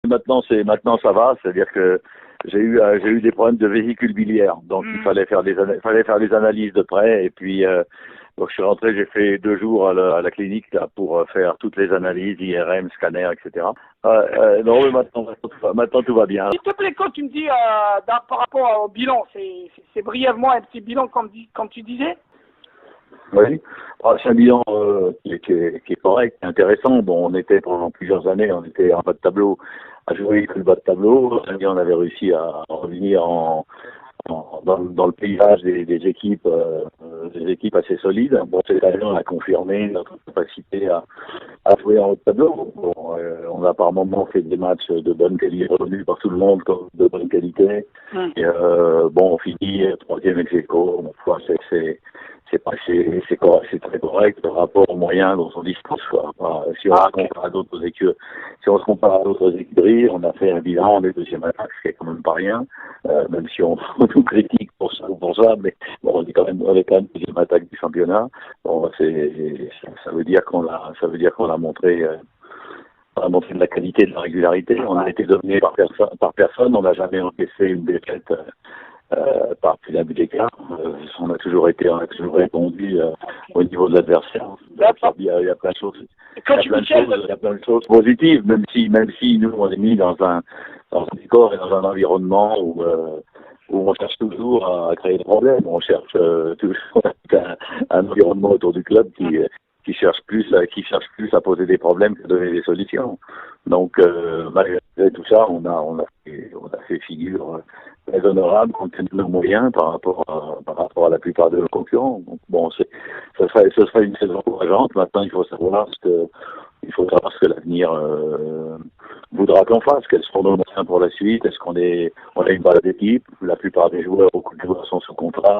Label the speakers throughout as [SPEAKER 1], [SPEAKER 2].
[SPEAKER 1] Maintenant ça va, c'est-à-dire que j'ai eu des problèmes de vésicule biliaire, donc il fallait faire des analyses de près, et puis donc je suis rentré, j'ai fait 2 jours à la clinique là, pour faire toutes les analyses, IRM, scanner, etc. Non, mais maintenant tout va bien.
[SPEAKER 2] S'il te plaît, quand tu me dis par rapport au bilan, c'est brièvement un petit bilan comme tu disais.
[SPEAKER 1] Oui, c'est un bilan qui est correct, qui est intéressant. Bon, on était pendant plusieurs années, on était en bas de tableau, à jouer que le bas de tableau. Cette année, on avait réussi à revenir dans le paysage des équipes assez solides. Bon, cette année, on a confirmé notre capacité à jouer en haut de tableau. Bon, on a par moments fait des matchs de bonne qualité, revenus par tout le monde comme de bonne qualité. Et, bon, on finit troisième ex-aequo. Bon, c'est très correct par rapport aux moyens dont on dispose, quoi. Si on se compare à d'autres écuries, on a fait un bilan, on est deuxième attaque, ce qui est quand même pas rien, même si on nous critique pour ça, mais bon, on est quand même deuxième attaque du championnat. Bon, ça veut dire qu'on a montré de la qualité et de la régularité. On a été dominé par personne, on n'a jamais encaissé une défaite par plus d'un but d'écart. On a toujours répondu au niveau de l'adversaire. Il y a plein de choses. Il y a plein de choses positives, même si nous on est mis dans un décor et dans un environnement où on cherche toujours à créer des problèmes. On cherche toujours un environnement autour du club qui cherche plus à poser des problèmes que donner des solutions. Donc malgré tout ça, on a fait figure très honorable compte tenu de nos moyens par rapport à la plupart de nos concurrents. Donc bon, ce serait une saison encourageante. Maintenant, il faut savoir ce que l'avenir voudra qu'on fasse. Quels seront nos moyens pour la suite? Est-ce qu'on a une balle d'équipe? La plupart des joueurs, beaucoup de joueurs sont sous contrat,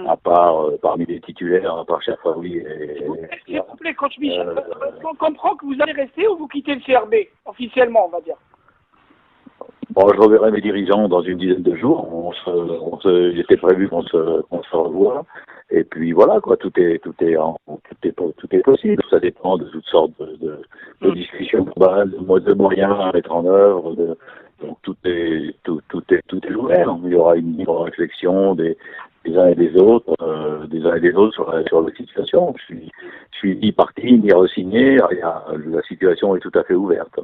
[SPEAKER 1] à part parmi les titulaires, à part Chafaoui.
[SPEAKER 2] S'il vous plaît, coach Michel, on comprend que vous allez rester ou vous quittez le CRB officiellement, on va dire.
[SPEAKER 1] Bon, je reverrai mes dirigeants dans une dizaine de jours. Il était prévu qu'on se revoie. Et puis voilà, quoi. Tout est possible. Ça dépend de toutes sortes de discussions globales, de moyens à mettre en œuvre. Donc tout est ouvert. Il y aura une libre réflexion des uns et des autres sur la situation. Je suis ni parti ni re-signé. La situation est tout à fait ouverte.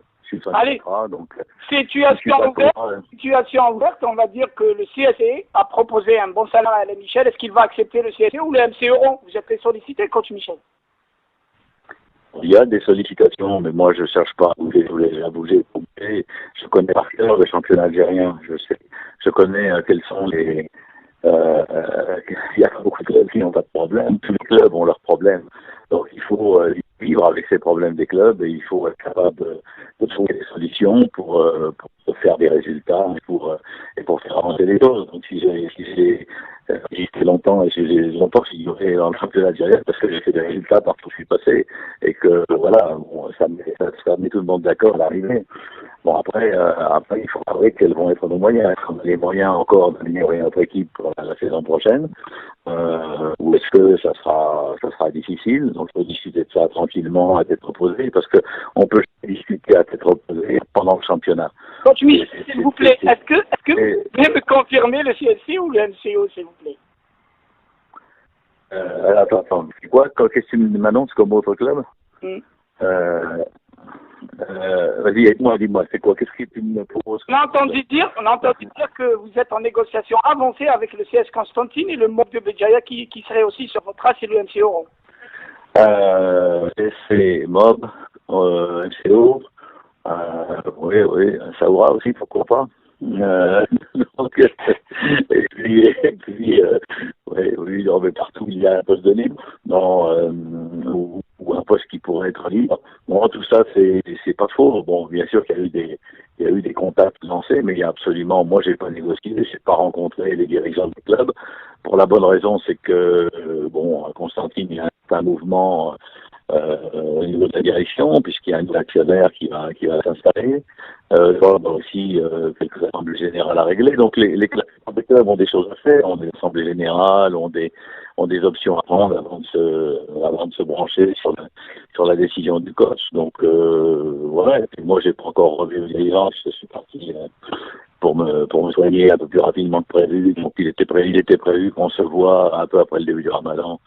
[SPEAKER 2] Allez, donc, situation ouverte, on va dire que le CSE a proposé un bon salaire à Alain Michel. Est-ce qu'il va accepter le CSE ou le MC Euro? Vous êtes très sollicité, coach Michel.
[SPEAKER 1] Il y a des sollicitations, mais moi je cherche pas à bouger. Je connais par cœur le championnat algérien. Je connais quels sont les... il y a beaucoup de clubs qui n'ont pas de problème. Tous les clubs ont leurs problèmes. Donc il faut vivre avec ces problèmes des clubs et il faut être capable de trouver des solutions pour faire des résultats et pour faire avancer les choses. Donc si j'ai existé longtemps et j'ai longtemps figuré dans le championnat algérien parce que j'ai fait des résultats partout où je suis passé et que voilà, bon, ça met tout le monde d'accord à l'arrivée. Bon après il faut savoir quels vont être nos moyens. Est-ce qu'on a les moyens encore d'améliorer notre équipe pour la saison prochaine ou est-ce que ça sera difficile? Donc il faut discuter de ça tranquillement à tête reposée parce que on peut discuter à tête reposée pendant le championnat.
[SPEAKER 2] Coach Michel, s'il vous plaît, est-ce que vous pouvez me confirmer le CSC ou le MCO, s'il vous plaît?
[SPEAKER 1] Attends, c'est quoi? Qu'est-ce que tu m'annonces comme autre club? Vas-y, dis-moi, c'est quoi? Qu'est-ce que tu me proposes?
[SPEAKER 2] On a entendu dire que vous êtes en négociation avancée avec le CS Constantine et le MOB de Béjaïa qui serait aussi sur votre trace et le MCO.
[SPEAKER 1] C'est MOB, MCO, oui, Saoura aussi, pourquoi pas. Donc, et puis oui, non, mais partout il y a un poste de libre, ou un poste qui pourrait être libre. Bon, tout ça c'est pas faux. Bon, bien sûr qu'il y a eu des contacts lancés, mais il y a absolument, moi j'ai pas négocié, j'ai pas rencontré les dirigeants du club. Pour la bonne raison, c'est que Constantine, il y a un mouvement au niveau de la direction, puisqu'il y a un actionnaire qui va s'installer. Il y aura aussi quelques assemblées générales à régler. Donc les clubs ont des choses à faire, ont des assemblées générales, ont des ont des options à prendre avant de se brancher sur la décision du coach. Donc voilà. Et puis moi, j'ai pas encore revu les images. Je suis parti pour me soigner un peu plus rapidement que prévu. Donc il était prévu qu'on se voit un peu après le début du Ramadan,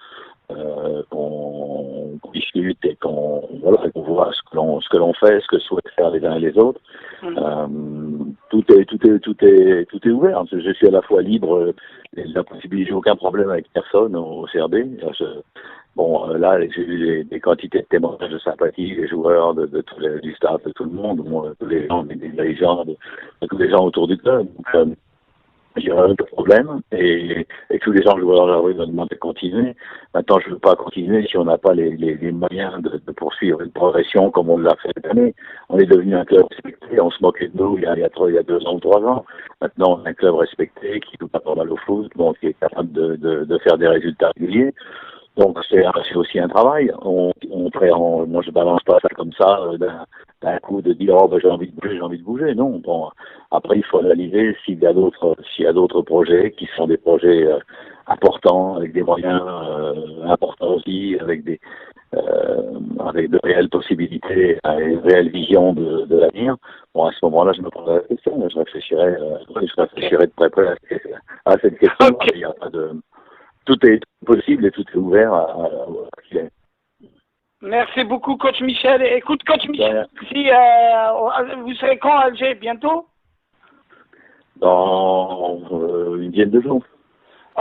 [SPEAKER 1] qu'on discute et qu'on voit ce que l'on fait, ce que souhaitent faire les uns et les autres. Tout est ouvert. Je suis à la fois libre, la possibilité, j'ai aucun problème avec personne au CRB. Là, j'ai eu des quantités de témoignages de sympathie des joueurs, du staff, de tout le monde, tous les gens, des dirigeants, de tous les gens autour du club. Donc, j'ai rien de problème, et tous les gens joueurs dans la rue me demandent de continuer. Maintenant, je ne veux pas continuer si on n'a pas les moyens de poursuivre une progression comme on l'a fait cette année. On est devenu un club respecté, on se moquait de nous il y a 2 ans ou 3 ans. Maintenant, on est un club respecté qui joue pas pas mal au foot, qui est capable de faire des résultats réguliers. Donc c'est aussi un travail. Moi je balance pas ça comme ça d'un coup de dire j'ai envie de bouger. Non. Bon, après il faut analyser s'il y a d'autres projets qui sont des projets importants avec des moyens importants aussi, avec de réelles possibilités et une réelle vision de l'avenir. Bon, à ce moment-là, je me prendrai la question, je réfléchirai de très près à cette question.
[SPEAKER 2] Okay.
[SPEAKER 1] Il n'y a pas de tout est possible et tout est ouvert à qui est.
[SPEAKER 2] Merci beaucoup, coach Michel. Écoute, coach Michel, si vous serez quand à Alger? Bientôt?
[SPEAKER 1] Dans une dizaine de jours.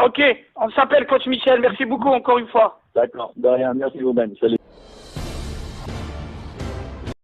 [SPEAKER 2] Ok, on s'appelle coach Michel. Merci beaucoup encore une fois.
[SPEAKER 1] D'accord, de rien, merci vous-même. Salut.